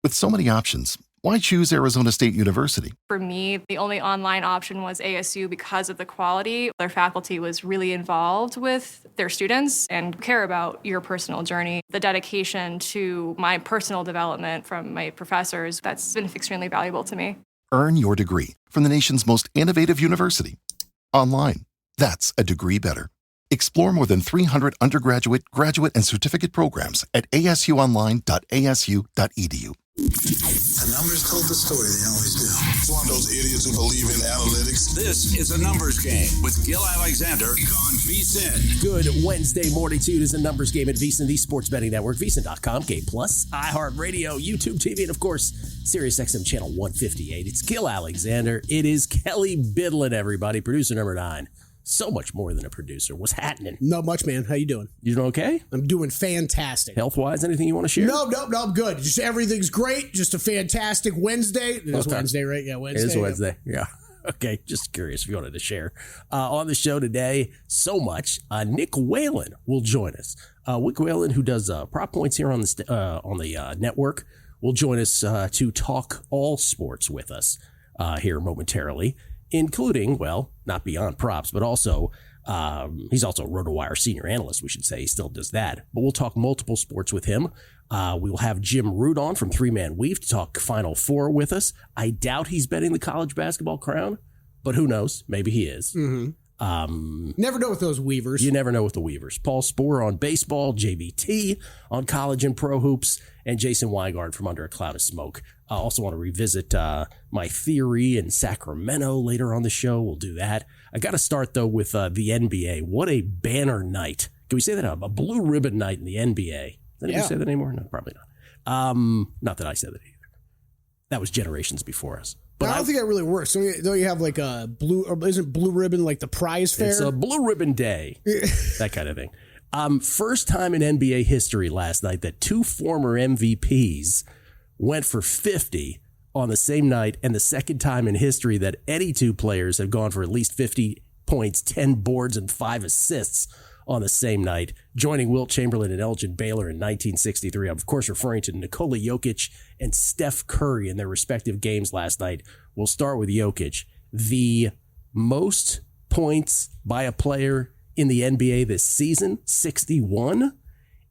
With so many options, why choose Arizona State University? For me, the only online option was ASU because of the quality. Their faculty was really involved with their students and care about your personal journey. The dedication to my personal development from my professors, that's been extremely valuable to me. Earn your degree from the nation's most innovative university. Online. That's a degree better. Explore more than 300 undergraduate, graduate, and certificate programs at asuonline.asu.edu. The numbers told the story, they always do. It's one of those idiots who believe in analytics. This is a numbers game with Gill Alexander on VSiN. Good Wednesday morning to you. It is a numbers game at VSiN, the sports betting network, VSiN.com, K+, iHeartRadio, YouTube TV, and of course, SiriusXM channel 158. It's Gill Alexander. It is Kelley Bydlon, everybody, producer number 9. So much more than a producer. What's happening? Not much, man. How you doing? You doing okay? I'm doing fantastic. Health-wise, anything you want to share? No, I'm good. Just everything's great. Just a fantastic Wednesday. It is Wednesday, right? Yeah, Wednesday. It is Wednesday, yeah. Okay, just curious if you wanted to share. On the show today, so much. Nick Whalen will join us. Nick Whalen, who does prop points here on the network, will join us to talk all sports with us here momentarily, including, well, not beyond props, but also he's also a RotoWire senior analyst, we should say. He still does that. But we'll talk multiple sports with him. We will have Jim Root on from Three Man Weave to talk Final Four with us. I doubt he's betting the college basketball crown, but who knows? Maybe he is. Mm-hmm. Never know with those Weavers. You never know with the Weavers. Paul Sporer on baseball, JBT on college and pro hoops, and Jason Weingard from Under a Cloud of Smoke. I also want to revisit my theory in Sacramento later on the show. We'll do that. I got to start, though, with the NBA. What a banner night. Can we say that? A blue ribbon night in the NBA. Does anybody say that anymore? No, probably not. Not that I said that either. That was generations before us. But I don't think that really works. Don't you have like a blue, or isn't blue ribbon like the prize fair? It's a blue ribbon day, that kind of thing. First time in NBA history last night that two former MVPs went for 50 on the same night, and the second time in history that any two players have gone for at least 50 points, 10 boards, and 5 assists on the same night, joining Wilt Chamberlain and Elgin Baylor in 1963. I'm, of course, referring to Nikola Jokic and Steph Curry in their respective games last night. We'll start with Jokic. The most points by a player in the NBA this season, 61.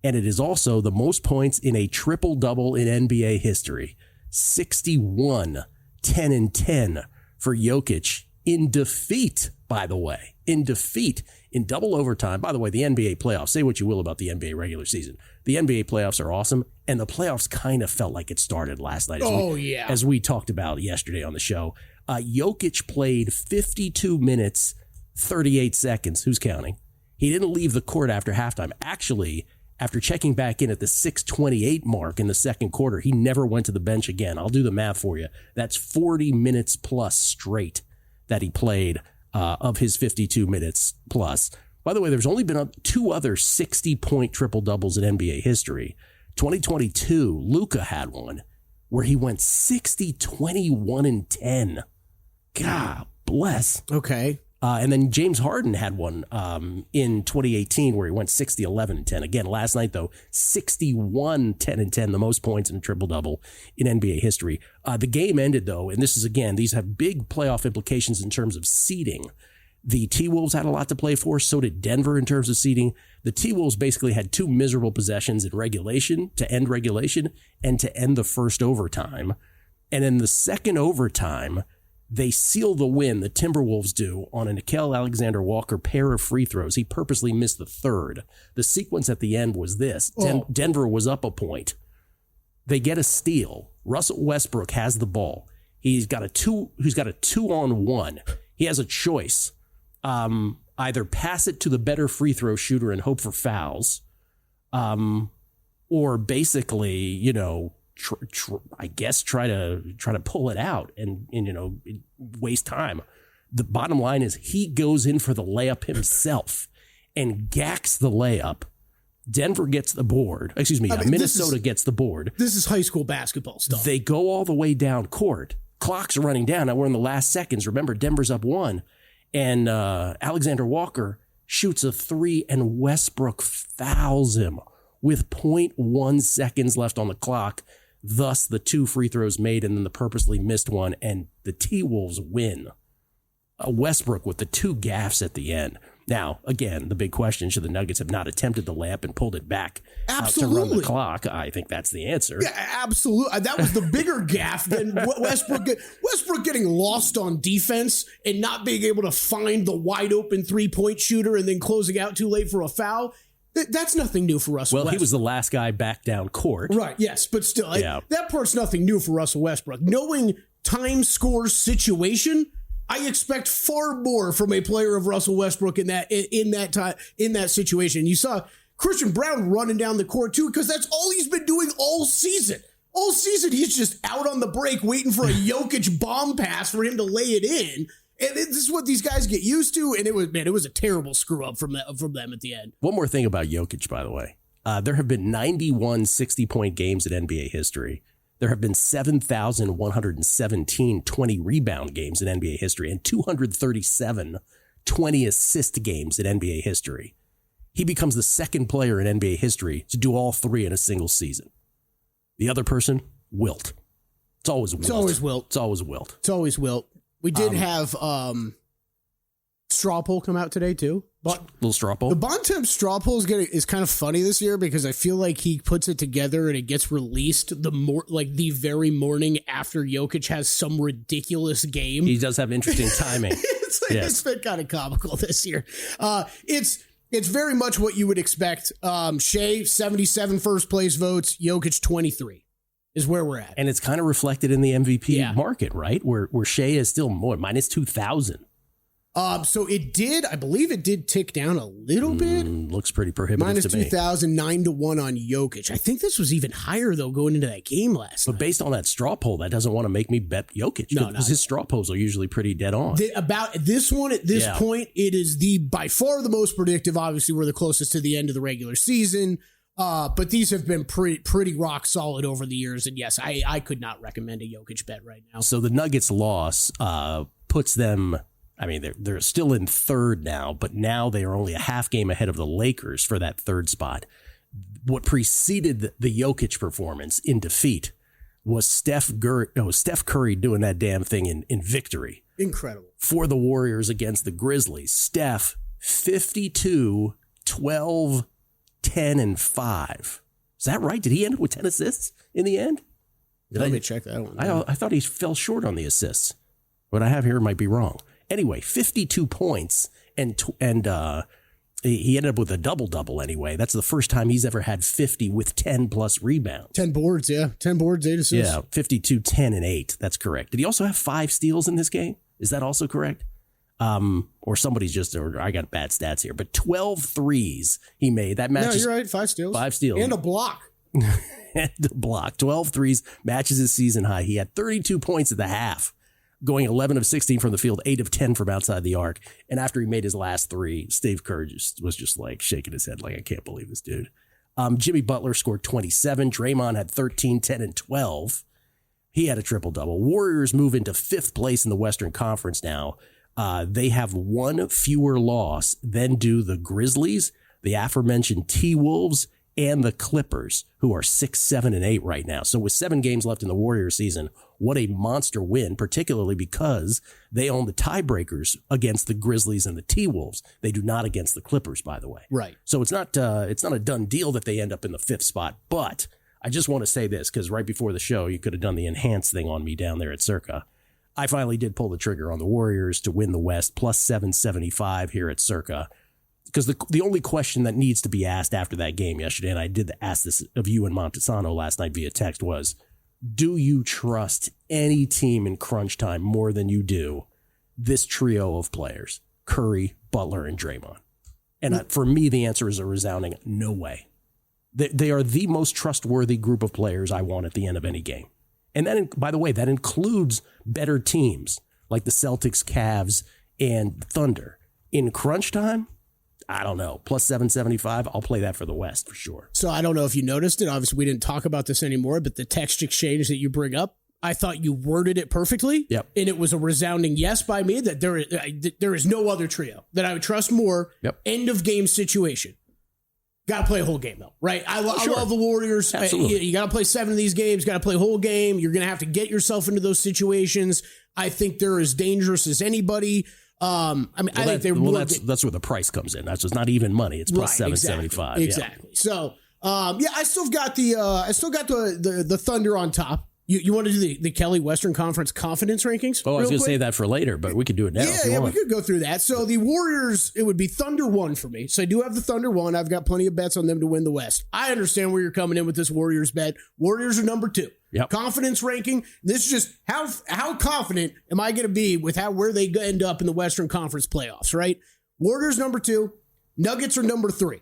And it is also the most points in a triple-double in NBA history. 61, 10 and 10 for Jokic in defeat, by the way. In defeat, in double overtime. By the way, the NBA playoffs, say what you will about the NBA regular season. The NBA playoffs are awesome, and the playoffs kind of felt like it started last night. As we talked about yesterday on the show. Jokic played 52 minutes, 38 seconds. Who's counting? He didn't leave the court after halftime. Actually, after checking back in at the 6:28 mark in the second quarter, he never went to the bench again. I'll do the math for you. That's 40 minutes plus straight that he played of his 52 minutes plus. By the way, there's only been two other 60-point triple-doubles in NBA history. 2022, Luka had one where he went 60, 21, and 10. God bless. Okay. And then James Harden had one in 2018 where he went 60, 11, and 10. Again, last night, though, 61, 10, and 10, the most points in a triple-double in NBA history. The game ended, though, and this is, again, these have big playoff implications in terms of seeding. The T-Wolves had a lot to play for. So did Denver in terms of seeding. The T-Wolves basically had two miserable possessions in regulation, to end regulation, and to end the first overtime. And in the second overtime, they seal the win, the Timberwolves do, on a Nickeil Alexander-Walker pair of free throws. He purposely missed the third. The sequence at the end was this. Denver was up a point. They get a steal. Russell Westbrook has the ball. He's got a 2-on-1. He has a choice. Either pass it to the better free throw shooter and hope for fouls, or basically, try to pull it out and waste time. The bottom line is he goes in for the layup himself and gacks the layup. Denver gets the board. Minnesota gets the board. This is high school basketball stuff. They go all the way down court. Clock's running down. Now we're in the last seconds. Remember, Denver's up 1. And Alexander Walker shoots a 3 and Westbrook fouls him with 0.1 seconds left on the clock. thus the 2 free throws made and then the purposely missed one, and the T-Wolves win. Westbrook with the 2 gaffes at the end. Now, again, the big question, should the Nuggets have not attempted the layup and pulled it back to run the clock? I think that's the answer. Yeah, absolutely. That was the bigger gaffe than Westbrook getting lost on defense and not being able to find the wide open 3-point shooter and then closing out too late for a foul. That's nothing new for Russell Westbrook. Well, he was the last guy back down court. Right, yes, but still, that part's nothing new for Russell Westbrook. Knowing time scores situation, I expect far more from a player of Russell Westbrook in that situation. You saw Christian Brown running down the court too, because that's all he's been doing all season. All season, he's just out on the break waiting for a Jokic bomb pass for him to lay it in. And this is what these guys get used to. And it was a terrible screw up from them at the end. One more thing about Jokic, by the way. There have been 91 60-point games in NBA history. There have been 7,117 20-rebound games in NBA history and 237 20-assist games in NBA history. He becomes the second player in NBA history to do all 3 in a single season. The other person, Wilt. It's always Wilt. It's always Wilt. We did have straw poll come out today, too. Little straw poll. The Bontemps straw poll is kind of funny this year because I feel like he puts it together and it gets released the very morning after Jokic has some ridiculous game. He does have interesting timing. It's been kind of comical this year. It's very much what you would expect. Shea, 77 first place votes. Jokic, 23 is where we're at. And it's kind of reflected in the MVP market, right? Where Shea is still more, minus 2,000. So I believe it did tick down a little bit. Looks pretty prohibitive minus to me. 2,000, 9-1 on Jokic. I think this was even higher, though, going into that game last night. But based on that straw poll, that doesn't want to make me bet Jokic. Because his straw polls are usually pretty dead on. About this one, at this point, it is by far the most predictive. Obviously, we're the closest to the end of the regular season. But these have been pretty rock solid over the years. And yes, I could not recommend a Jokic bet right now. So the Nuggets loss puts them... I mean, they're still in third now, but now they are only a half game ahead of the Lakers for that third spot. What preceded the Jokic performance in defeat was Steph Curry doing that damn thing in victory. Incredible. For the Warriors against the Grizzlies. Steph, 52, 12, 10, and 5. Is that right? Did he end up with 10 assists in the end? Let me check that one. I thought he fell short on the assists. What I have here might be wrong. Anyway, 52 points, and he ended up with a double-double anyway. That's the first time he's ever had 50 with 10-plus rebounds. 10 boards, yeah. 10 boards, 8 assists. Yeah, 52, 10, and 8. That's correct. Did he also have 5 steals in this game? Is that also correct? Or somebody's or I got bad stats here, but 12 threes he made. That matches. No, you're right. 5 steals. 5 steals. And a block. And a block. 12 threes matches his season high. He had 32 points at the half, going 11 of 16 from the field, 8 of 10 from outside the arc. And after he made his last 3, Steve Kerr was just like shaking his head like, I can't believe this dude. Jimmy Butler scored 27. Draymond had 13, 10, and 12. He had a triple-double. Warriors move into 5th place in the Western Conference now. They have 1 fewer loss than do the Grizzlies, the aforementioned T-Wolves, and the Clippers, who are 6, 7, and 8 right now. So with 7 games left in the Warriors season, what a monster win, particularly because they own the tiebreakers against the Grizzlies and the T-Wolves. They do not against the Clippers, by the way. Right. So it's not a done deal that they end up in the 5th spot. But I just want to say this, because right before the show, you could have done the enhanced thing on me down there at Circa. I finally did pull the trigger on the Warriors to win the West, plus 775 here at Circa. Because the only question that needs to be asked after that game yesterday, and I did ask this of you and Montesano last night via text, was, do you trust any team in crunch time more than you do this trio of players, Curry, Butler, and Draymond? And for me, the answer is a resounding no way. They are the most trustworthy group of players I want at the end of any game. And that, by the way, that includes better teams like the Celtics, Cavs, and Thunder. In crunch time, I don't know. Plus 775, I'll play that for the West for sure. So I don't know if you noticed it. Obviously, we didn't talk about this anymore, but the text exchange that you bring up, I thought you worded it perfectly. Yep. And it was a resounding yes by me that there is no other trio that I would trust more. Yep. End of game situation. Got to play a whole game, though, right? I love the Warriors. You got to play 7 of these games. Got to play a whole game. You're going to have to get yourself into those situations. I think they're as dangerous as anybody. I think they're that's where the price comes in. That's just not even money. It's plus $7.75. Exactly. Yeah. So, I still got the Thunder on top. You want to do the Kelley Western Conference confidence rankings? Oh, I was going to say that for later, but we could do it now. Yeah, we could go through that. So the Warriors, it would be Thunder 1 for me. So I do have the Thunder 1. I've got plenty of bets on them to win the West. I understand where you're coming in with this Warriors bet. Warriors are number 2. Yep. Confidence ranking. This is just how confident am I going to be with where they end up in the Western Conference playoffs, right? Warriors number 2. Nuggets are number 3.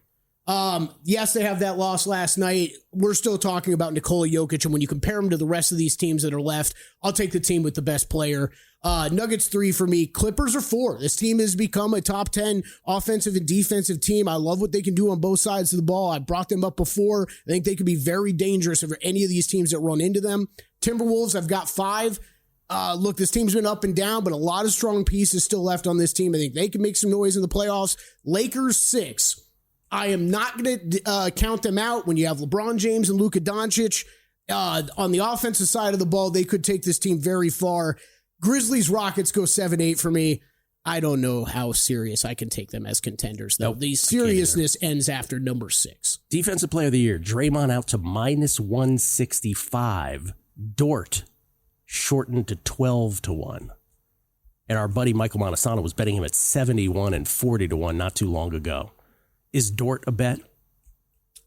Yes, they have that loss last night. We're still talking about Nikola Jokic, and when you compare him to the rest of these teams that are left, I'll take the team with the best player. Nuggets 3 for me. Clippers are 4. This team has become a top 10 offensive and defensive team. I love what they can do on both sides of the ball. I brought them up before. I think they could be very dangerous over any of these teams that run into them. Timberwolves, I've got 5. Look, this team's been up and down, but a lot of strong pieces still left on this team. I think they can make some noise in the playoffs. Lakers 6. I am not going to count them out when you have LeBron James and Luka Doncic. On the offensive side of the ball, they could take this team very far. Grizzlies, Rockets go 7-8 for me. I don't know how serious I can take them as contenders, though. Nope, the seriousness ends after number 6. Defensive Player of the Year, Draymond out to minus 165. Dort shortened to 12-1. And our buddy Michael Montesano was betting him at 71 and 40-1 not too long ago. Is Dort a bet?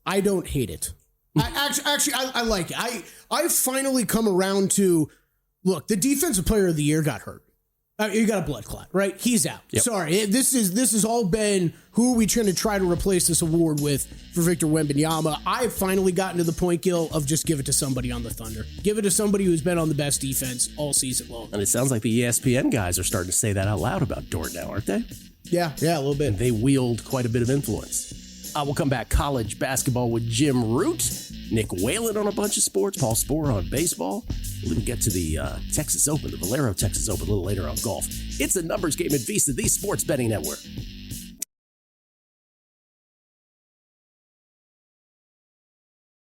I don't hate it. I like it. I've finally come around to, look, the Defensive Player of the Year got hurt. You got a blood clot, right? He's out. Yep. Sorry. This has all been who are we trying to replace this award with for Victor Wembanyama. I've finally gotten to the point, Gill, of just give it to somebody on the Thunder. Give it to somebody who's been on the best defense all season long. And it sounds like the ESPN guys are starting to say that out loud about Dort now, aren't they? Yeah, a little bit. And they wield quite a bit of influence. We'll come back college basketball with Jim Root, Nick Whalen on a bunch of sports, Paul Sporer on baseball. We'll even get to the Texas Open, the Valero Texas Open a little later on golf. It's a numbers game at VSiN, the sports betting network.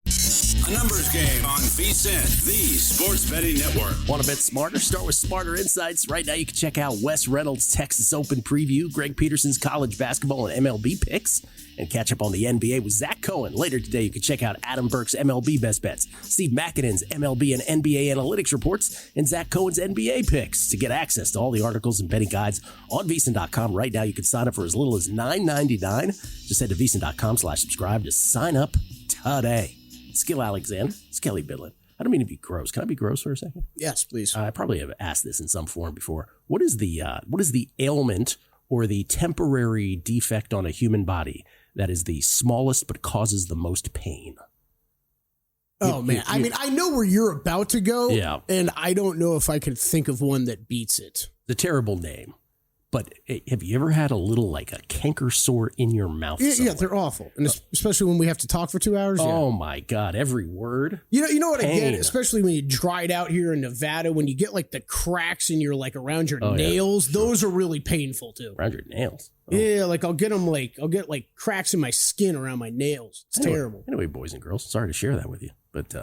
A numbers game on VSiN, the sports betting network. Want to bet smarter? Start with Smarter Insights. Right now you can check out Wes Reynolds' Texas Open preview, Greg Peterson's college basketball and MLB picks, and catch up on the NBA with Zach Cohen. Later today, you can check out Adam Burke's MLB best bets, Steve McKinnon's MLB and NBA analytics reports, and Zach Cohen's NBA picks. To get access to all the articles and betting guides on VSiN.com right now, you can sign up for as little as $9.99. Just head to VSiN.com/subscribe to sign up today. It's Gill Alexander. It's Kelley Bydlon. I don't mean to be gross. Can I be gross for a second? Yes, please. I probably have asked this in some form before. What is the ailment or the temporary defect on a human body that is the smallest but causes the most pain? Man. I mean, I know where you're about to go. Yeah. And I don't know if I can think of one that beats it. The terrible name. But have you ever had a little, like a canker sore in your mouth? Yeah, they're awful. And especially when we have to talk for 2 hours. Oh, my God. Every word. You know what I get? Especially when you dry it out here in Nevada, when you get like the cracks in your, like around your nails, those are really painful too. Around your nails? Oh. Yeah, like I'll get cracks in my skin around my nails. It's terrible. Anyway, boys and girls, sorry to share that with you. But,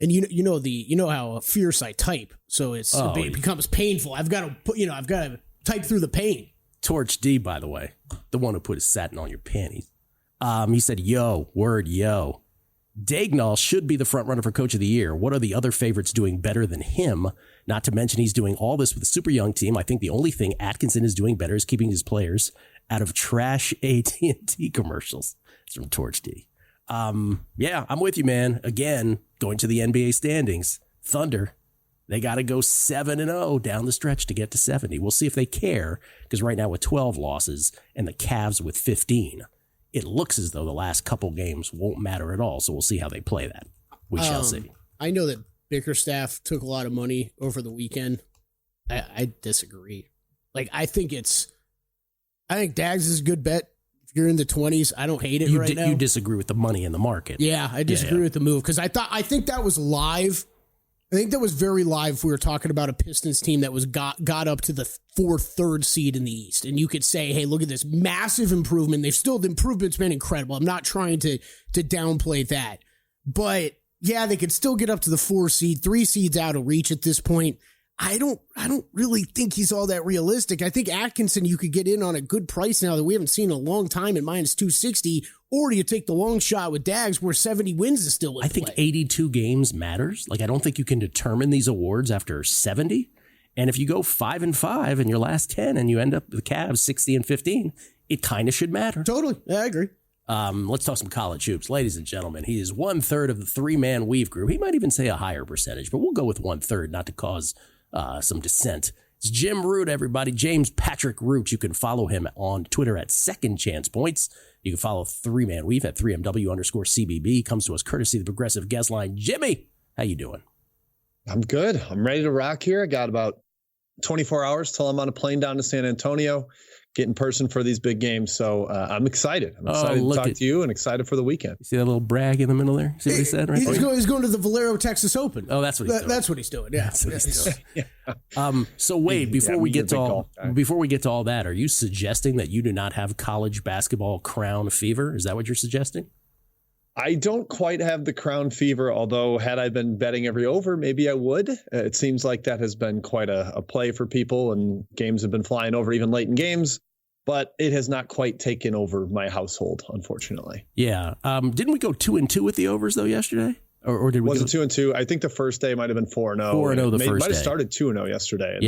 and you know how fierce I type. So it becomes painful. I've got to type through the pain. Torch D, by the way, the one who put his satin on your panties. He said, yo. Dagnall should be the front runner for Coach of the Year. What are the other favorites doing better than him? Not to mention he's doing all this with a super young team. I think the only thing Atkinson is doing better is keeping his players out of trash AT&T commercials. It's from Torch D. Yeah, I'm with you, man. Again, going to the NBA standings. Thunder. They got to go 7-0 down the stretch to get to 70. We'll see if they care, because right now with 12 losses and the Cavs with 15, it looks as though the last couple games won't matter at all. So we'll see how they play that. We shall see. I know that Bickerstaff took a lot of money over the weekend. I disagree. Like, I think Dags is a good bet. If you're in the 20s, I don't hate it right now. You disagree with the money in the market. Yeah, I disagree with the move, because I think that was live. I think that was very live if we were talking about a Pistons team that was got up to the third seed in the East. And you could say, hey, look at this massive improvement. The improvement's been incredible. I'm not trying to downplay that. But yeah, they could still get up to the 4 seed, 3 seeds out of reach at this point. I don't really think he's all that realistic. I think Atkinson, you could get in on a good price now that we haven't seen in a long time at minus 260, or do you take the long shot with Dags where 70 wins is still in play? I think 82 games matters. Like, I don't think you can determine these awards after 70. And if you go 5-5 in your last 10 and you end up with the Cavs 60-15, it kind of should matter. Totally. Yeah, I agree. Let's talk some college hoops. Ladies and gentlemen, he is 1/3 of the 3-man weave group. He might even say a higher percentage, but we'll go with 1/3, not to cause some dissent. It's Jim Root, everybody. James Patrick Root. You can follow him on Twitter at Second Chance Points. You can follow 3-Man Weave at 3MW_CBB. Comes to us courtesy of the Progressive Guest Line. Jimmy, how you doing? I'm good. I'm ready to rock here. I got about 24 hours till I'm on a plane down to San Antonio, get in person for these big games. So I'm excited. I'm excited to talk to you and excited for the weekend. You see that little brag in the middle there? See what he said? Right? He's going to the Valero Texas Open. Oh, that's what he's doing. That's what he's doing. Yeah. That's what he's doing. Yeah. So Wade, before we get to all that, are you suggesting that you do not have college basketball crown fever? Is that what you're suggesting? I don't quite have the crown fever, although had I been betting every over, maybe I would. It seems like that has been quite a play for people, and games have been flying over even late in games, but it has not quite taken over my household, unfortunately. Yeah. Didn't we go 2-2 with the overs, though, yesterday? Or did we? Was it 2-2? I think the first day might have been 4-0. 4-0 the first day. Might have started 2-0 yesterday.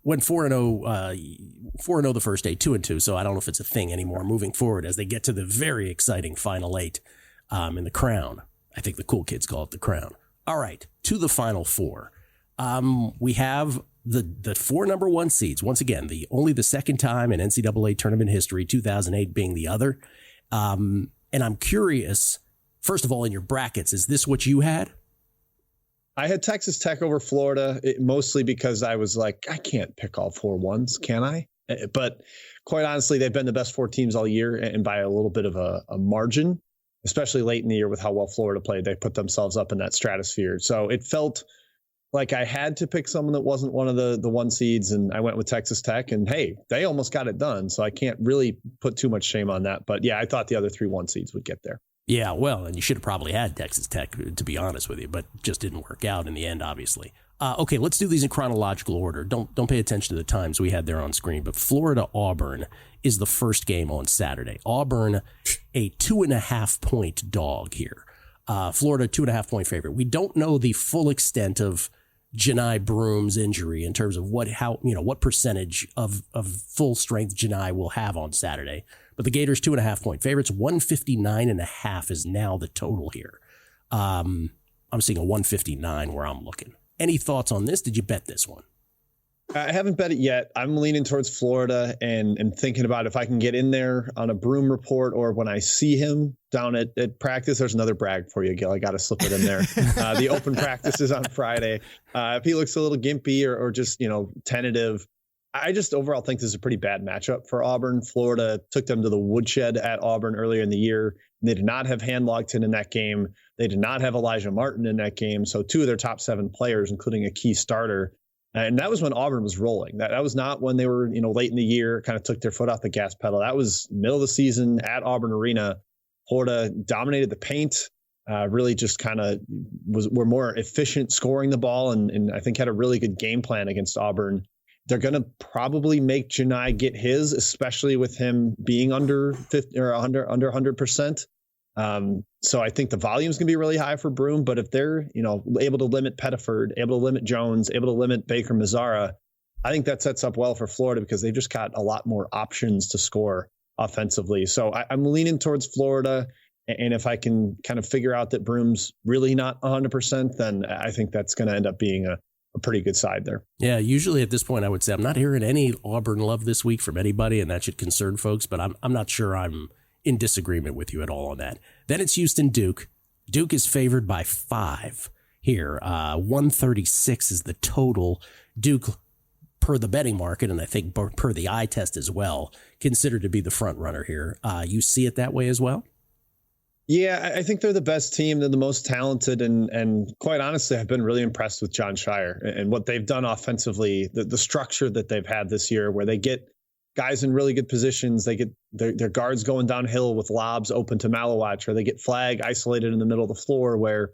Went 4-0 the first day, 2-2. So I don't know if it's a thing anymore moving forward as they get to the very exciting Final 8 in the Crown. I think the cool kids call it the Crown. All right, to the Final 4. We have the 4 number 1 seeds. Once again, only the second time in NCAA tournament history, 2008 being the other. And I'm curious, first of all, in your brackets, is this what you had? I had Texas Tech over Florida, mostly because I was like, I can't pick all 4 ones, can I? But quite honestly, they've been the best 4 teams all year, and by a little bit of a margin, especially late in the year with how well Florida played. They put themselves up in that stratosphere. So it felt like I had to pick someone that wasn't one of the 1 seeds, and I went with Texas Tech, and hey, they almost got it done. So I can't really put too much shame on that. But yeah, I thought the other 3 1 seeds would get there. Yeah, well, and you should have probably had Texas Tech, to be honest with you, but just didn't work out in the end, obviously. Okay, let's do these in chronological order. Don't pay attention to the times we had there on screen, but Florida-Auburn is the first game on Saturday. Auburn, a 2.5-point dog here. Florida, 2.5-point favorite. We don't know the full extent of Janai Broom's injury in terms of what percentage of full strength Janai will have on Saturday. But the Gators 2.5-point favorites, 159.5 is now the total here. I'm seeing a 159 where I'm looking. Any thoughts on this? Did you bet this one? I haven't bet it yet. I'm leaning towards Florida and thinking about if I can get in there on a Broom report or when I see him down at practice. There's another brag for you, Gill. I got to slip it in there. The open practice is on Friday. If he looks a little gimpy or just, tentative, I just overall think this is a pretty bad matchup for Auburn. Florida took them to the woodshed at Auburn earlier in the year. They did not have Handlogton in that game. They did not have Elijah Martin in that game. So 2 of their top 7 players, including a key starter. And that was when Auburn was rolling. That was not when they were, late in the year, kind of took their foot off the gas pedal. That was middle of the season at Auburn Arena. Florida dominated the paint, really just kind of were more efficient scoring the ball, and I think had a really good game plan against Auburn. They're going to probably make Janai get his, especially with him being under 50 or under 100%. So I think the volume is going to be really high for Broom, but if they're, able to limit Pettiford, able to limit Jones, able to limit Baker Mazzara, I think that sets up well for Florida because they've just got a lot more options to score offensively. So I'm leaning towards Florida. And if I can kind of figure out that Broom's really not 100%, then I think that's going to end up being a pretty good side there. Yeah, usually at this point, I would say I'm not hearing any Auburn love this week from anybody, and that should concern folks, but I'm not sure I'm in disagreement with you at all on that. Then it's Houston-Duke. Duke is favored by 5 here. 136 is the total. Duke, per the betting market, and I think per the eye test as well, considered to be the front runner here. You see it that way as well? Yeah, I think they're the best team. They're the most talented. And quite honestly, I've been really impressed with John Shire and what they've done offensively, the structure that they've had this year where they get guys in really good positions. They get their guards going downhill with lobs open to Malowacz, or they get Flag isolated in the middle of the floor where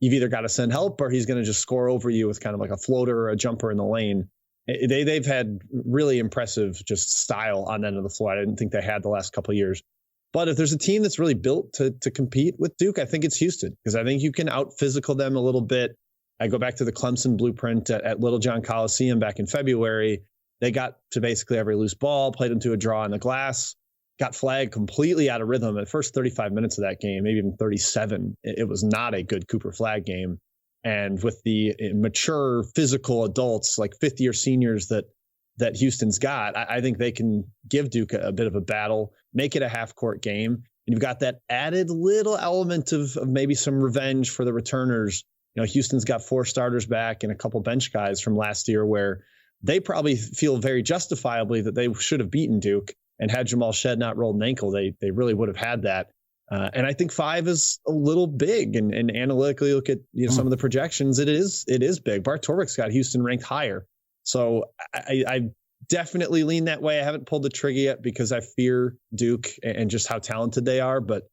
you've either got to send help or he's going to just score over you with kind of like a floater or a jumper in the lane. They've had really impressive just style on the end of the floor. I didn't think they had the last couple of years. But if there's a team that's really built to compete with Duke, I think it's Houston, because I think you can out physical them a little bit. I go back to the Clemson blueprint at Littlejohn Coliseum back in February. They got to basically every loose ball, played them to a draw on the glass, got Flag completely out of rhythm. At the first 35 minutes of that game, maybe even 37, it was not a good Cooper Flag game. And with the mature physical adults, like fifth-year seniors that Houston's got, I think they can give Duke a bit of a battle, make it a half-court game. And you've got that added little element of maybe some revenge for the returners. You know, Houston's got 4 starters back and a couple bench guys from last year where they probably feel very justifiably that they should have beaten Duke, and had Jamal Shead not rolled an ankle, they really would have had that. And I think 5 is a little big, and analytically look at some of the projections. It is big. Bart Torvik's got Houston ranked higher. So I definitely lean that way. I haven't pulled the trigger yet because I fear Duke and just how talented they are. But,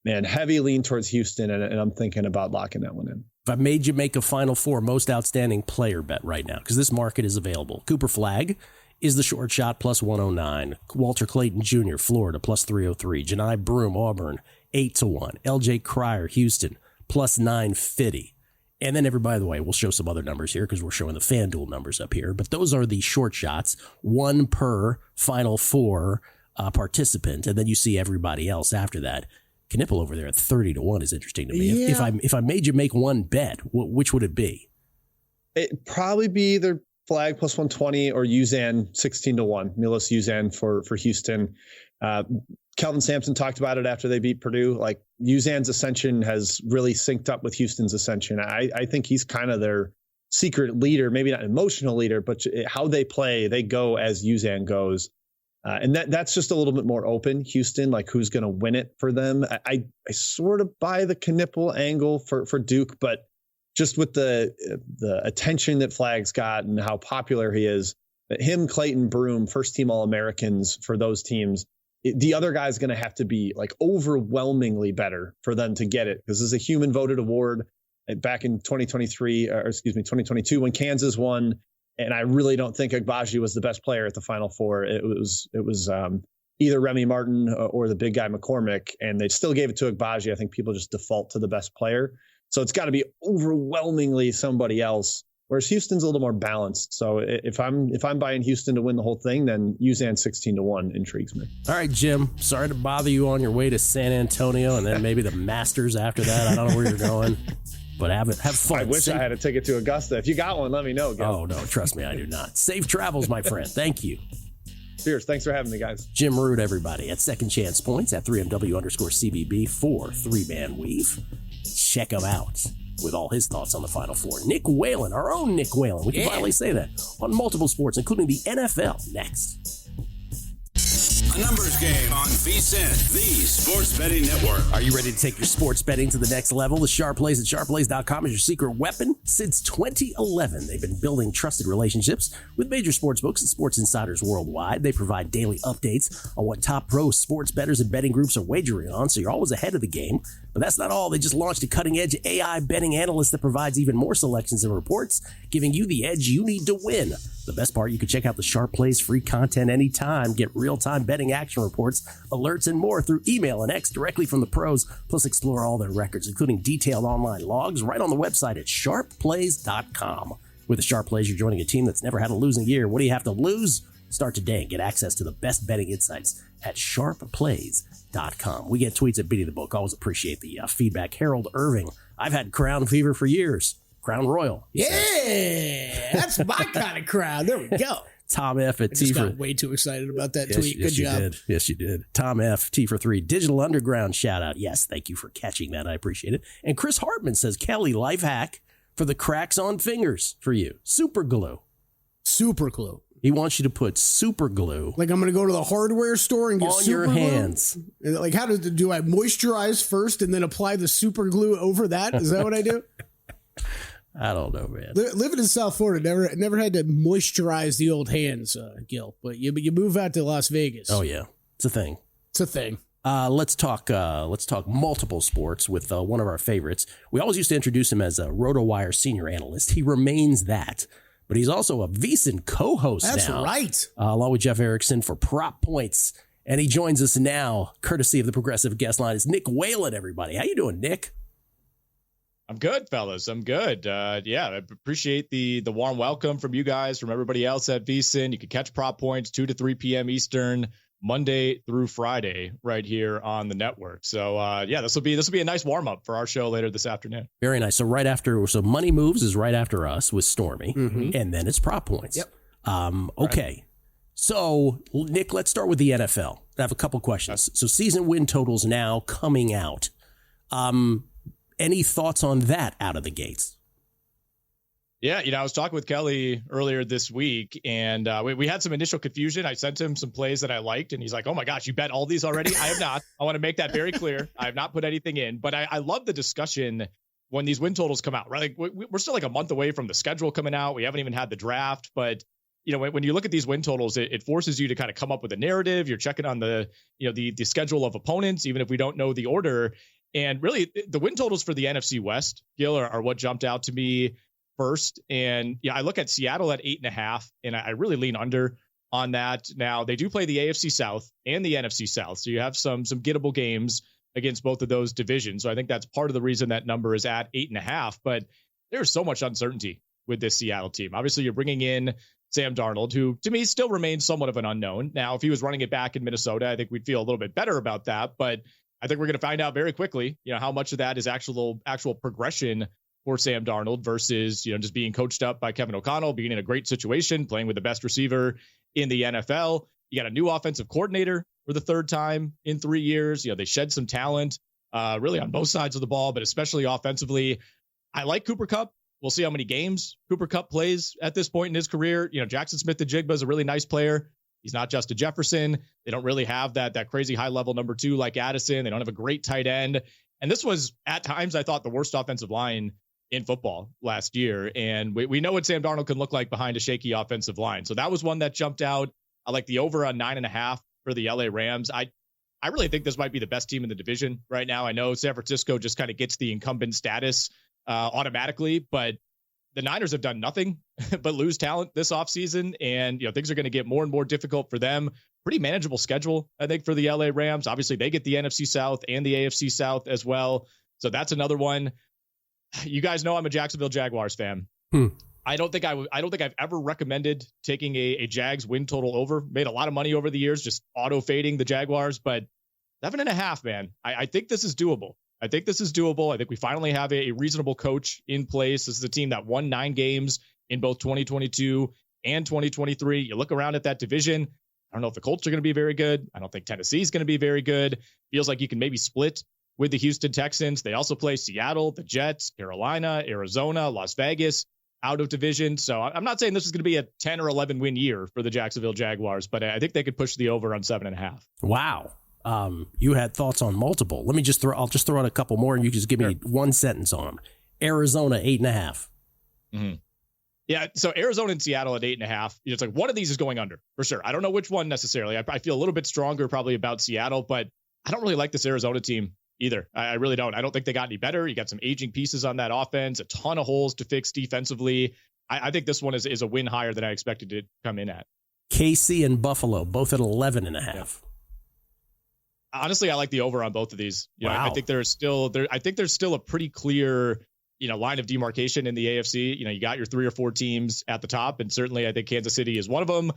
man, heavy lean towards Houston, and I'm thinking about locking that one in. If I made you make a Final Four most outstanding player bet right now, because this market is available, Cooper Flag is the short shot plus 109. Walter Clayton Jr., Florida, plus 303. Janai Broom, Auburn, 8-1. LJ Cryer, Houston, plus 950. And then by the way, we'll show some other numbers here because we're showing the FanDuel numbers up here. But those are the short shots, one per Final Four participant. And then you see everybody else after that. Knipple over there at 30-1 is interesting to me. Yeah. If I made you make one bet, which would it be? It'd probably be either Flag plus 120 or Uzan 16-1. Milos Uzan for Houston. Kelvin Sampson talked about it after they beat Purdue. Like, Uzan's ascension has really synced up with Houston's ascension. I think he's kind of their secret leader, maybe not emotional leader, but how they play, they go as Uzan goes. And that's just a little bit more open. Houston, like, who's going to win it for them? I sort of buy the Knipple angle for Duke, but just with the attention that Flag's got and how popular he is, him, Clayton, Broom, first team All-Americans for those teams, the other guy's going to have to be like overwhelmingly better for them to get it. Because this is a human voted award back in 2022 when Kansas won. And I really don't think Agbaji was the best player at the Final Four. It was either Remy Martin or the big guy McCormick, and they still gave it to Agbaji. I think people just default to the best player. So it's got to be overwhelmingly somebody else. Whereas Houston's a little more balanced. So if I'm buying Houston to win the whole thing, then Uzan 16-1 intrigues me. All right, Jim. Sorry to bother you on your way to San Antonio and then maybe the Masters after that. I don't know where you're going, but have fun. I wish I had a ticket to Augusta. If you got one, let me know. Gil. Oh no, trust me, I do not. Safe travels, my friend. Thank you. Cheers. Thanks for having me, guys. Jim Root, everybody, at Second Chance Points at 3MW_CBB for 3-Man Weave. Check him out with all his thoughts on the Final Four. Nick Whalen, our own Nick Whalen. We can finally say that. On multiple sports, including the NFL. Next. A numbers game on VSiN, the sports betting network. Are you ready to take your sports betting to the next level? The Sharp Plays at sharpplays.com is your secret weapon. Since 2011, they've been building trusted relationships with major sports books and sports insiders worldwide. They provide daily updates on what top pro sports bettors and betting groups are wagering on, so you're always ahead of the game. But that's not all. They just launched a cutting-edge AI betting analyst that provides even more selections and reports, giving you the edge you need to win. The best part, you can check out the Sharp Plays free content anytime, get real-time betting action reports, alerts, and more through email and X directly from the pros, plus explore all their records, including detailed online logs, right on the website at sharpplays.com. With the Sharp Plays, you're joining a team that's never had a losing year. What do you have to lose? Start today and get access to the best betting insights at sharpplays.com. We get tweets at Beating the Book. Always appreciate the feedback. Harold Irving, I've had Crown fever for years. Crown Royal. Yeah, that's my kind of crowd. There we go. Tom F at I T just for got way too excited about that tweet. Good job. Yes, you did. Tom F, T for 3. Digital Underground shout out. Yes, thank you for catching that. I appreciate it. And Chris Hartman says, Kelley, life hack for the cracks on fingers for you. Super glue. Super glue. He wants you to put super glue. Like I'm going to go to the hardware store and get on super your hands. Glue? Like do I moisturize first and then apply the super glue over that? Is that what I do? I don't know, man. Living in South Florida, never had to moisturize the old hands, Gill. But you move out to Las Vegas. Oh yeah, it's a thing. It's a thing. Let's talk multiple sports with one of our favorites. We always used to introduce him as a RotoWire senior analyst. He remains that, but he's also a VSiN co-host now. That's right. Along with Jeff Erickson for Prop Points. And he joins us now, courtesy of the Progressive Guest Line. It's Nick Whalen, everybody. How you doing, Nick? I'm good, fellas. I'm good. I appreciate the warm welcome from you guys, from everybody else at VSiN. You can catch Prop Points 2 to 3 p.m. Eastern, Monday through Friday, right here on the network. So this will be a nice warm up for our show later this afternoon. Very nice. So Money Moves is right after us with Stormy, and then it's Prop Points. Yep. Okay. Right. So Nick, let's start with the NFL. I have a couple questions. So season win totals now coming out. Any thoughts on that out of the gates? Yeah, I was talking with Kelley earlier this week, and we had some initial confusion. I sent him some plays that I liked, and he's like, oh my gosh, you bet all these already? I have not. I want to make that very clear. I have not put anything in, but I love the discussion when these win totals come out, right? Like we're still like a month away from the schedule coming out. We haven't even had the draft, but when you look at these win totals, it forces you to kind of come up with a narrative. You're checking on the schedule of opponents, even if we don't know the order. And really, the win totals for the NFC West, Gill, are what jumped out to me first. And I look at Seattle at 8.5, and I really lean under on that. Now, they do play the AFC South and the NFC South, so you have some gettable games against both of those divisions. So I think that's part of the reason that number is at 8.5. But there's so much uncertainty with this Seattle team. Obviously, you're bringing in Sam Darnold, who to me still remains somewhat of an unknown. Now, if he was running it back in Minnesota, I think we'd feel a little bit better about that. But I think we're going to find out very quickly, how much of that is actual progression for Sam Darnold versus, just being coached up by Kevin O'Connell, being in a great situation, playing with the best receiver in the NFL. You got a new offensive coordinator for the third time in 3 years. They shed some talent really on both sides of the ball, but especially offensively. I like Cooper Kupp. We'll see how many games Cooper Kupp plays at this point in his career. Jackson Smith-Njigba is a really nice player. He's not Justin Jefferson. They don't really have that crazy high level number 2 like Addison. They don't have a great tight end. And this was at times, I thought, the worst offensive line in football last year. And we know what Sam Darnold can look like behind a shaky offensive line. So that was one that jumped out. I like the over on 9.5 for the LA Rams. I really think this might be the best team in the division right now. I know San Francisco just kind of gets the incumbent status automatically, but the Niners have done nothing but lose talent this offseason, and things are going to get more and more difficult for them. Pretty manageable schedule, I think, for the LA Rams. Obviously, they get the NFC South and the AFC South as well, so that's another one. You guys know I'm a Jacksonville Jaguars fan. I don't think I've ever recommended taking a Jags win total over. Made a lot of money over the years, just auto fading the Jaguars, but 7.5, man. I think this is doable. I think we finally have a reasonable coach in place. This is a team that won 9 games in both 2022 and 2023. You look around at that division. I don't know if the Colts are going to be very good. I don't think Tennessee is going to be very good. Feels like you can maybe split with the Houston Texans. They also play Seattle, the Jets, Carolina, Arizona, Las Vegas out of division. So I'm not saying this is going to be a 10 or 11 win year for the Jacksonville Jaguars, but I think they could push the over on 7.5. Wow. You had thoughts on multiple. I'll just throw out a couple more and you just give me one sentence on them. Arizona, 8.5. Mm-hmm. Yeah. So Arizona and Seattle at 8.5. It's like one of these is going under for sure. I don't know which one necessarily. I feel a little bit stronger probably about Seattle, but I don't really like this Arizona team either. I really don't. I don't think they got any better. You got some aging pieces on that offense, a ton of holes to fix defensively. I think this one is a win higher than I expected to come in at. KC and Buffalo, both at 11.5. Yeah. Honestly, I like the over on both of these. Wow. I think there's still a pretty clear, line of demarcation in the AFC. You got your 3 or 4 teams at the top, and certainly I think Kansas City is one of them.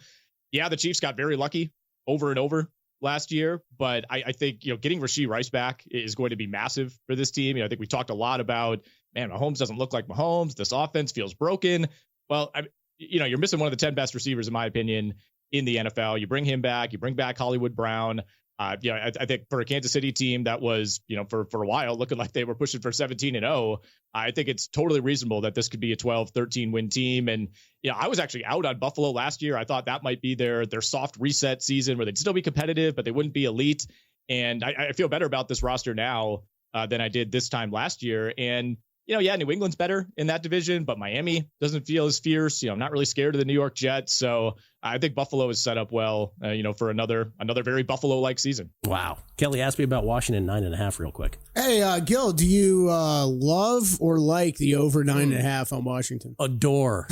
Yeah, the Chiefs got very lucky over and over last year, but I think, getting Rashee Rice back is going to be massive for this team. I think we talked a lot about, man, Mahomes doesn't look like Mahomes. This offense feels broken. Well, you're missing one of the 10 best receivers, in my opinion, in the NFL. You bring him back. You bring back Hollywood Brown. I think for a Kansas City team that was, for a while looking like they were pushing for 17-0, I think it's totally reasonable that this could be a 12-13 win team. And, I was actually out on Buffalo last year. I thought that might be their soft reset season where they'd still be competitive, but they wouldn't be elite. And I feel better about this roster now than I did this time last year. And, New England's better in that division, but Miami doesn't feel as fierce. I'm not really scared of the New York Jets. So I think Buffalo is set up well, for another very Buffalo-like season. Wow. Kelley, ask me about Washington 9.5 real quick. Hey, Gill, do you love or like the over 9.5 on Washington? Adore.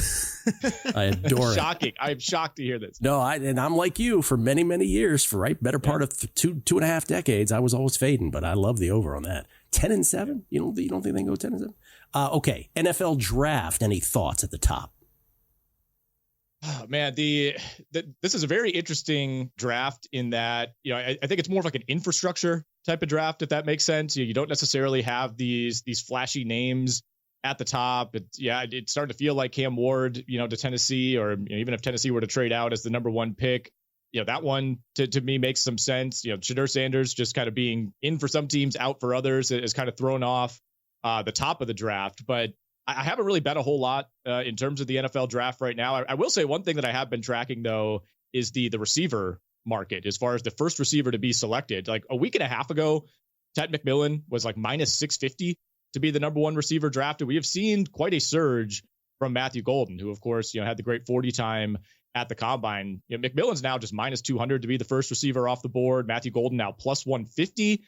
I adore it. Shocking. I'm shocked to hear this. No, I'm like you for many, many years, better part of two and a half decades. I was always fading, but I love the over on that. 10-7? You don't think they can go 10-7? Okay. NFL draft. Any thoughts at the top? Oh, man, this is a very interesting draft in that, I think it's more of like an infrastructure type of draft, if that makes sense. You don't necessarily have these flashy names at the top. It's starting to feel like Cam Ward, to Tennessee, or even if Tennessee were to trade out as the number one pick, that one to me makes some sense. Shedeur Sanders just kind of being in for some teams, out for others is kind of thrown off the top of the draft. But I haven't really bet a whole lot in terms of the NFL draft right now. I will say one thing that I have been tracking, though, is the receiver market as far as the first receiver to be selected. Like a week and a half ago, Ted McMillan was like minus 650 to be the number one receiver drafted. We have seen quite a surge from Matthew Golden, who, of course, had the great 40 time at the combine. McMillan's now just minus 200 to be the first receiver off the board. Matthew Golden now plus 150.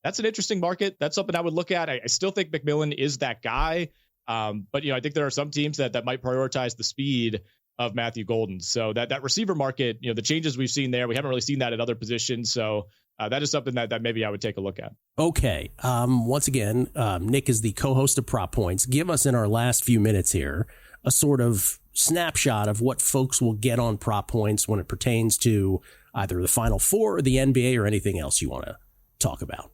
That's an interesting market. That's something I would look at. I still think McMillan is that guy. But I think there are some teams that might prioritize the speed of Matthew Golden. So that receiver market, the changes we've seen there, we haven't really seen that at other positions. So that is something that maybe I would take a look at. Okay. Once again, Nick is the co-host of Prop Points. Give us in our last few minutes here a sort of snapshot of what folks will get on Prop Points when it pertains to either the Final Four or the NBA or anything else you want to talk about.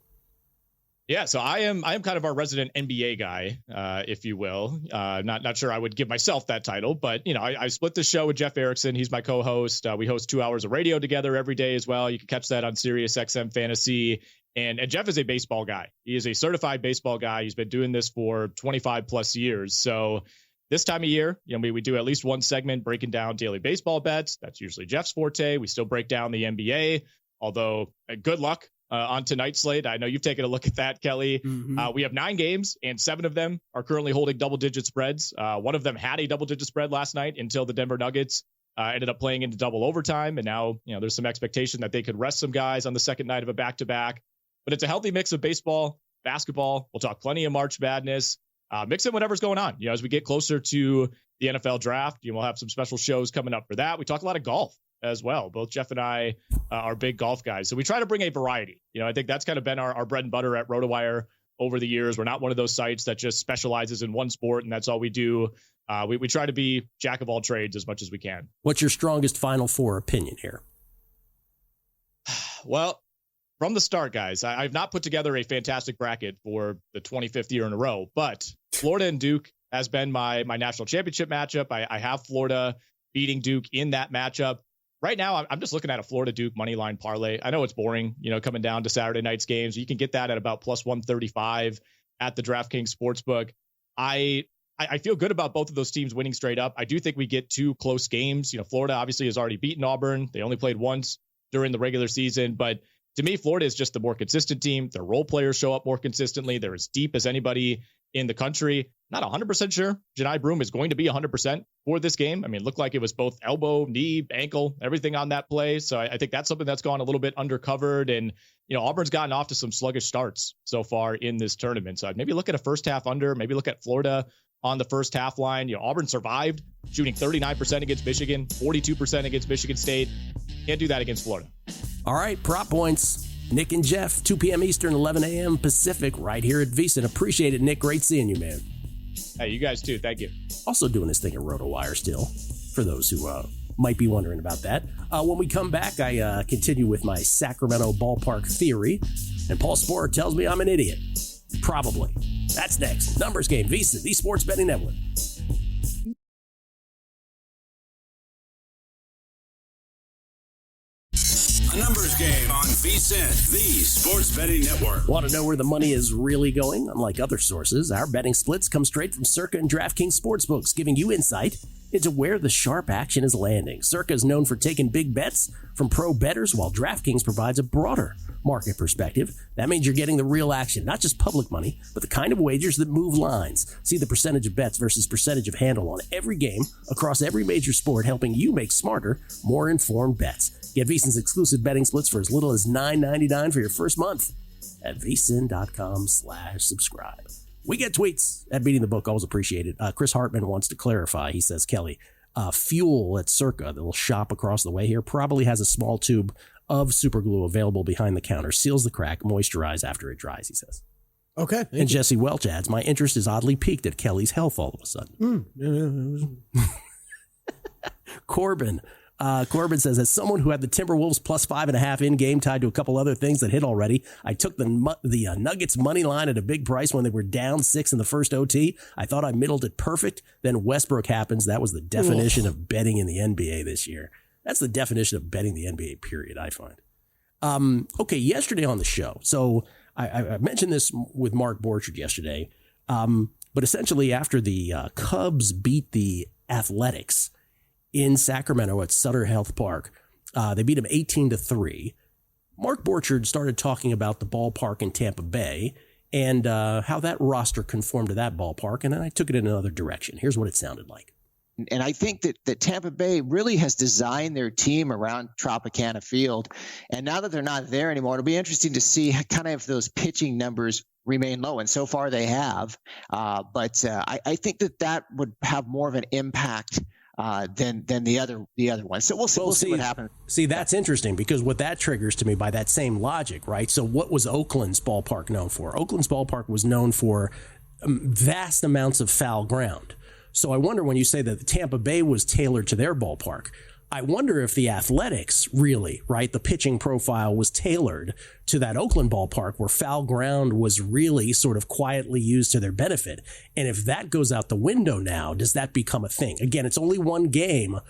Yeah, so I am kind of our resident NBA guy, if you will. Not sure I would give myself that title, but I split the show with Jeff Erickson. He's my co-host. We host 2 hours of radio together every day as well. You can catch that on Sirius XM Fantasy. And Jeff is a baseball guy. He is a certified baseball guy. He's been doing this for 25 plus years. So this time of year, we do at least one segment breaking down daily baseball bets. That's usually Jeff's forte. We still break down the NBA, although good luck on tonight's slate. I know you've taken a look at that, Kelley. Mm-hmm. We have 9 games, and 7 of them are currently holding double-digit spreads. One of them had a double-digit spread last night until the Denver Nuggets ended up playing into double overtime, and now there's some expectation that they could rest some guys on the second night of a back-to-back. But it's a healthy mix of baseball, basketball. We'll talk plenty of March Madness. Mix in whatever's going on. As we get closer to the NFL draft, we'll have some special shows coming up for that. We talk a lot of golf as well. Both Jeff and I are big golf guys. So we try to bring a variety. I think that's kind of been our bread and butter at RotoWire over the years. We're not one of those sites that just specializes in one sport and that's all we do. We try to be jack of all trades as much as we can. What's your strongest Final Four opinion here? Well, from the start, guys, I've not put together a fantastic bracket for the 25th year in a row, but Florida and Duke has been my national championship matchup. I have Florida beating Duke in that matchup. Right now, I'm just looking at a Florida-Duke money line parlay. I know it's boring, coming down to Saturday night's games. You can get that at about plus 135 at the DraftKings Sportsbook. I feel good about both of those teams winning straight up. I do think we get 2 close games. Florida obviously has already beaten Auburn. They only played once during the regular season. But to me, Florida is just the more consistent team. Their role players show up more consistently. They're as deep as anybody in the country. Not 100% sure Jani Broome is going to be 100% for this game. It looked like it was both elbow, knee, ankle, everything on that play. So I think that's something that's gone a little bit undercovered. And, Auburn's gotten off to some sluggish starts so far in this tournament. So I'd maybe look at a first half under, maybe look at Florida on the first half line. Auburn survived, shooting 39% against Michigan, 42% against Michigan State. Can't do that against Florida. All right, Prop Points. Nick and Jeff, 2 p.m. Eastern, 11 a.m. Pacific, right here at VSiN. Appreciate it, Nick. Great seeing you, man. Hey, you guys too. Thank you. Also doing this thing at RotoWire still, for those who might be wondering about that. When we come back, I continue with my Sacramento ballpark theory, and Paul Sporer tells me I'm an idiot. Probably. That's next. Numbers Game, VSiN, the Sports Betting Network. A numbers game on VSiN, the sports betting network. Want to know where the money is really going? Unlike other sources, our betting splits come straight from Circa and DraftKings Sportsbooks, giving you insight into where the sharp action is landing. Circa is known for taking big bets from pro bettors, while DraftKings provides a broader market perspective. That means you're getting the real action, not just public money, but the kind of wagers that move lines. See the percentage of bets versus percentage of handle on every game across every major sport, helping you make smarter, more informed bets. Get VSiN's exclusive betting splits for as little as $9.99 for your first month at vsin.com/subscribe. We get tweets at Beating the Book. Always appreciated. Chris Hartman wants to clarify. He says, Kelley, Fuel at Circa, the little shop across the way here, probably has a small tube of super glue available behind the counter. Seals the crack, moisturize after it dries, he says. Okay. And Jesse Welch adds, my interest is oddly piqued at Kelley's health all of a sudden. Corbin says, as someone who had the Timberwolves plus 5.5 in game tied to a couple other things that hit already, I took the Nuggets money line at a big price when they were down 6 in the first OT. I thought I middled it perfect. Then Westbrook happens. That was the definition of betting in the NBA this year. That's the definition of betting the NBA, period, I find. Okay, yesterday on the show, so I mentioned this with Mark Borchard yesterday, but essentially after the Cubs beat the Athletics in Sacramento at Sutter Health Park, they beat them 18-3. Mark Borchard started talking about the ballpark in Tampa Bay and how that roster conformed to that ballpark, and then I took it in another direction. Here's what it sounded like. And I think that Tampa Bay really has designed their team around Tropicana Field. And now that they're not there anymore, it'll be interesting to see kind of if those pitching numbers remain low. And so far they have. But I think that would have more of an impact than the other one. So we'll see what happens. See, that's interesting because what that triggers to me by that same logic, right? So what was Oakland's ballpark known for? Oakland's ballpark was known for vast amounts of foul ground. So I wonder when you say that Tampa Bay was tailored to their ballpark, I wonder if the Athletics really, right, the pitching profile was tailored to that Oakland ballpark where foul ground was really sort of quietly used to their benefit. And if that goes out the window now, does that become a thing? Again, it's only one game.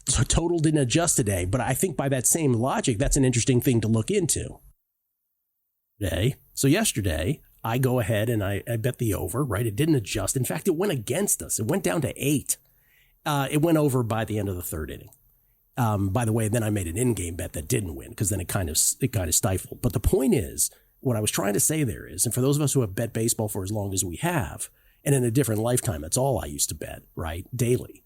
So total didn't adjust today, but I think by that same logic, that's an interesting thing to look into. So yesterday, I go ahead and I bet the over, right? It didn't adjust. In fact, it went against us. It went down to 8. It went over by the end of the third inning. By the way, then I made an in-game bet that didn't win because then it kind of stifled. But the point is, what I was trying to say there is, and for those of us who have bet baseball for as long as we have, and in a different lifetime, that's all I used to bet, right? Daily.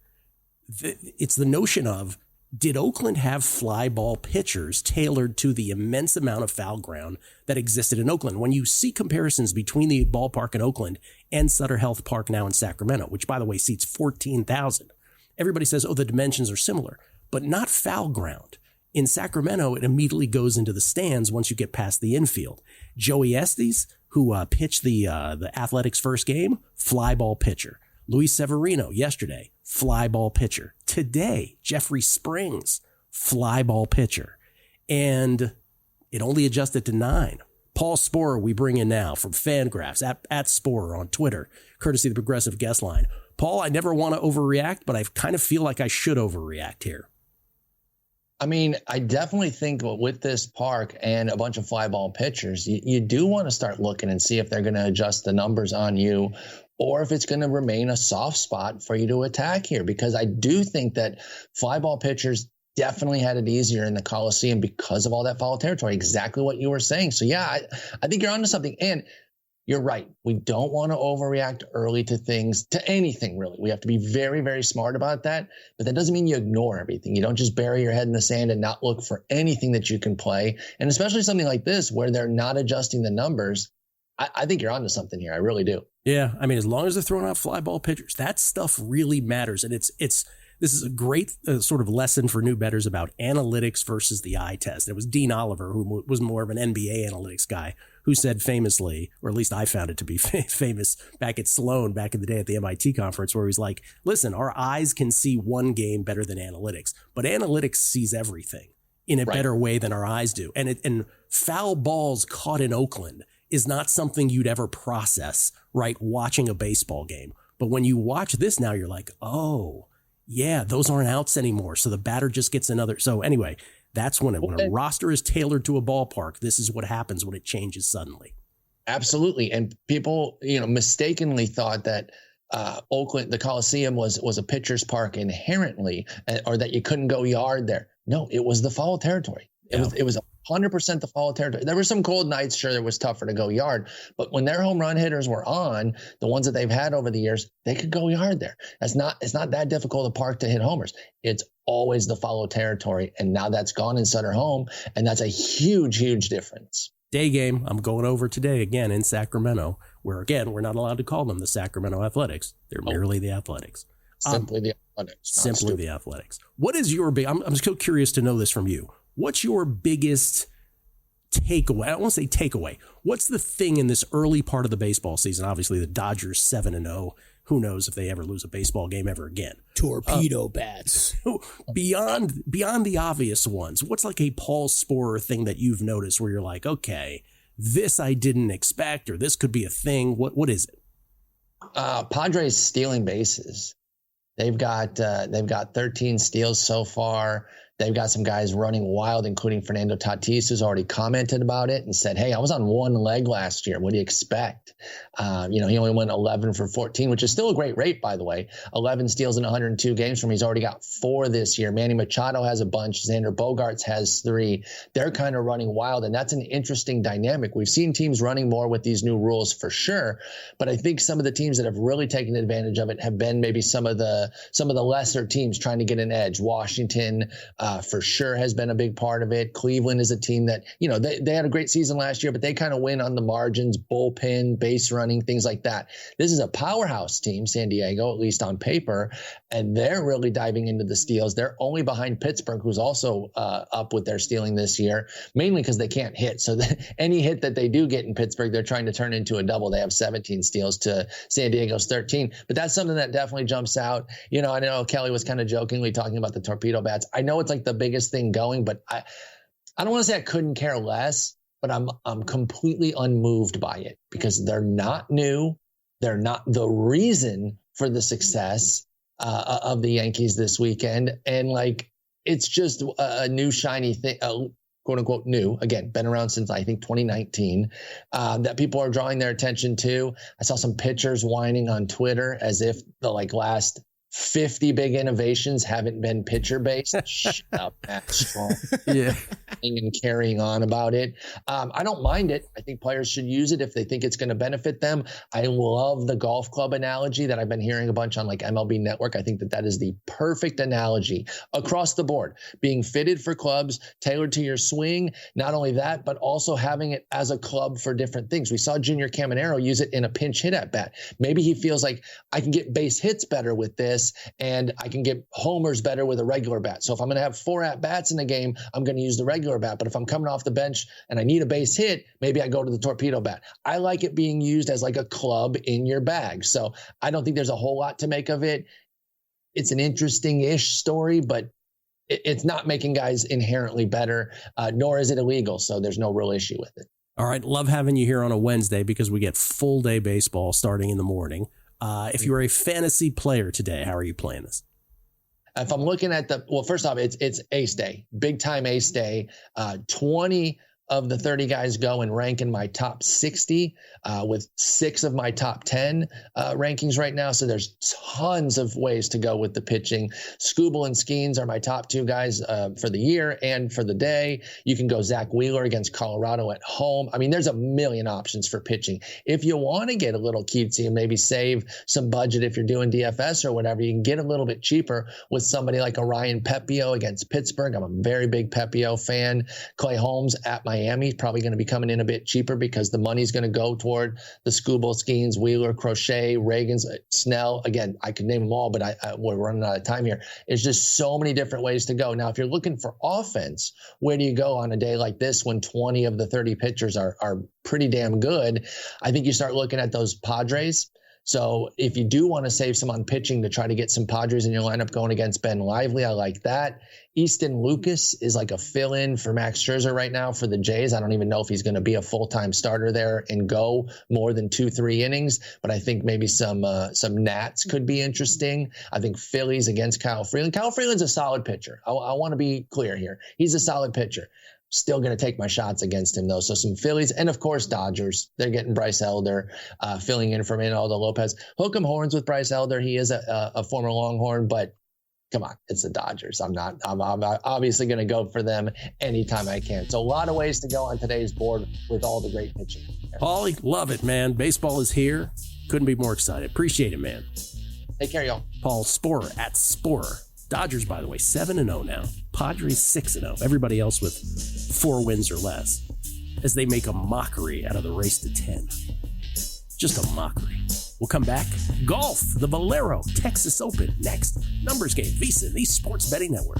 It's the notion of, did Oakland have fly ball pitchers tailored to the immense amount of foul ground that existed in Oakland? When you see comparisons between the ballpark in Oakland and Sutter Health Park now in Sacramento, which, by the way, seats 14,000, everybody says, oh, the dimensions are similar, but not foul ground. In Sacramento, it immediately goes into the stands once you get past the infield. Joey Estes, who pitched the Athletics' first game, fly ball pitcher. Luis Severino yesterday, fly ball pitcher. Today, Jeffrey Springs, fly ball pitcher. And it only adjusted to 9. Paul Sporer we bring in now from FanGraphs, at Sporer on Twitter, courtesy of the Progressive Guest Line. Paul, I never want to overreact, but I kind of feel like I should overreact here. I mean, I definitely think with this park and a bunch of fly ball pitchers, you do want to start looking and see if they're going to adjust the numbers on you or if it's going to remain a soft spot for you to attack here, because I do think that fly ball pitchers definitely had it easier in the Coliseum because of all that foul territory, exactly what you were saying. So, yeah, I think you're onto something. And you're right. We don't want to overreact early to things, to anything, really. We have to be very, very smart about that. But that doesn't mean you ignore everything. You don't just bury your head in the sand and not look for anything that you can play. And especially something like this where they're not adjusting the numbers. I think you're onto something here. I really do. Yeah. I mean, as long as they're throwing out fly ball pitchers, that stuff really matters. And this is a great sort of lesson for new bettors about analytics versus the eye test. It was Dean Oliver, who was more of an NBA analytics guy, who said famously, or at least I found it to be famous back at Sloan back in the day at the MIT conference, where he's like, listen, our eyes can see one game better than analytics, but analytics sees everything in a better way than our eyes do. And foul balls caught in Oakland is not something you'd ever process, right, watching a baseball game. But when you watch this now, you're like, oh, yeah, those aren't outs anymore. So the batter just gets another. So anyway, That's when a roster is tailored to a ballpark. This is what happens when it changes suddenly. Absolutely. And people, mistakenly thought that Oakland, the Coliseum was a pitcher's park inherently, or that you couldn't go yard there. No, it was the foul territory. It was 100% the foul territory. There were some cold nights, sure, it was tougher to go yard, but when their home run hitters were on, the ones that they've had over the years, they could go yard there. It's not that difficult a park to hit homers. It's always the foul territory, and now that's gone in Sutter Home, and that's a huge, huge difference. Day game, I'm going over today again in Sacramento, where again, we're not allowed to call them the Sacramento Athletics. They're merely the Athletics. Simply the Athletics. Simply the Athletics. What is your big, I'm still curious to know this from you. What's your biggest takeaway? I don't want to say takeaway. What's the thing in this early part of the baseball season? Obviously, the Dodgers 7-0. Who knows if they ever lose a baseball game ever again? Torpedo bats. Beyond the obvious ones, what's like a Paul Sporer thing that you've noticed where you're like, okay, this I didn't expect, or this could be a thing? What is it? Padres stealing bases. They've got 13 steals so far. They've got some guys running wild, including Fernando Tatis, who's already commented about it and said, hey, I was on one leg last year. What do you expect? He only went 11 for 14, which is still a great rate, by the way. 11 steals in 102 games from him. He's already got 4 this year. Manny Machado has a bunch. Xander Bogaerts has 3. They're kind of running wild, and that's an interesting dynamic. We've seen teams running more with these new rules for sure, but I think some of the teams that have really taken advantage of it have been maybe some of the lesser teams trying to get an edge. Washington, for sure has been a big part of it. Cleveland is a team that, they had a great season last year, but they kind of win on the margins, bullpen, base running, things like that. This is a powerhouse team, San Diego, at least on paper, and they're really diving into the steals. They're only behind Pittsburgh, who's also up with their stealing this year, mainly because they can't hit. So any hit that they do get in Pittsburgh, they're trying to turn into a double. They have 17 steals to San Diego's 13, but that's something that definitely jumps out. I know Kelley was kind of jokingly talking about the torpedo bats. I know it's like the biggest thing going, but I don't want to say I couldn't care less, but I'm completely unmoved by it because they're not new. They're not the reason for the success of the Yankees this weekend. And it's just a new shiny thing, quote unquote new, again, been around since I think 2019, that people are drawing their attention to. I saw some pitchers whining on Twitter as if the last 50 big innovations haven't been pitcher based. Shut up, Matt Strong. Yeah. And carrying on about it. I don't mind it. I think players should use it if they think it's going to benefit them. I love the golf club analogy that I've been hearing a bunch on MLB Network. I think that is the perfect analogy across the board, being fitted for clubs, tailored to your swing. Not only that, but also having it as a club for different things. We saw Junior Caminero use it in a pinch hit at bat. Maybe he feels like I can get base hits better with this, and I can get homers better with a regular bat. So if I'm going to have 4 at-bats in a game, I'm going to use the regular bat. But if I'm coming off the bench and I need a base hit, maybe I go to the torpedo bat. I like it being used as a club in your bag. So I don't think there's a whole lot to make of it. It's an interesting-ish story, but it's not making guys inherently better, nor is it illegal. So there's no real issue with it. All right. Love having you here on a Wednesday because we get full day baseball starting in the morning. If you were a fantasy player today, how are you playing this? If I'm looking at first off, it's ace day, big time ace day. 20 of the 30 guys go and rank in my top 60 with 6 of my top 10 rankings right now. So there's tons of ways to go with the pitching. Skubal and Skeens are my top 2 guys for the year and for the day. You can go Zach Wheeler against Colorado at home. I mean, there's a million options for pitching. If you want to get a little cutesy and maybe save some budget if you're doing DFS or whatever, you can get a little bit cheaper with somebody like a Ryan Pepio against Pittsburgh. I'm a very big Pepio fan. Clay Holmes at Miami is probably going to be coming in a bit cheaper because the money's going to go toward the Skubal, Skeens, Wheeler, Crochet, Reagans, Snell. Again, I could name them all, but we're running out of time here. There's just so many different ways to go. Now, if you're looking for offense, where do you go on a day like this when 20 of the 30 pitchers are pretty damn good? I think you start looking at those Padres. So if you do want to save some on pitching to try to get some Padres in your lineup going against Ben Lively, I like that. Easton Lucas is like a fill-in for Max Scherzer right now for the Jays. I don't even know if he's going to be a full-time starter there and go more than 2-3 innings, but I think maybe some Nats could be interesting. I think Phillies against Kyle Freeland. Kyle Freeland's a solid pitcher. I want to be clear here. He's a solid pitcher. Still going to take my shots against him, though. So some Phillies and, of course, Dodgers. They're getting Bryce Elder filling in for Manuel Lopez. Hook 'em horns with Bryce Elder. He is a former Longhorn, but come on, it's the Dodgers. I'm obviously going to go for them anytime I can. So a lot of ways to go on today's board with all the great pitching. Paulie, love it, man. Baseball is here. Couldn't be more excited. Appreciate it, man. Take care, y'all. Paul Sporer at Sporer. Dodgers, by the way, 7-0 now. Padres 6-0. Everybody else with 4 wins or less as they make a mockery out of the race to 10. Just a mockery. We'll come back. Golf, the Valero Texas Open next. Numbers game, VSiN, the Sports Betting Network.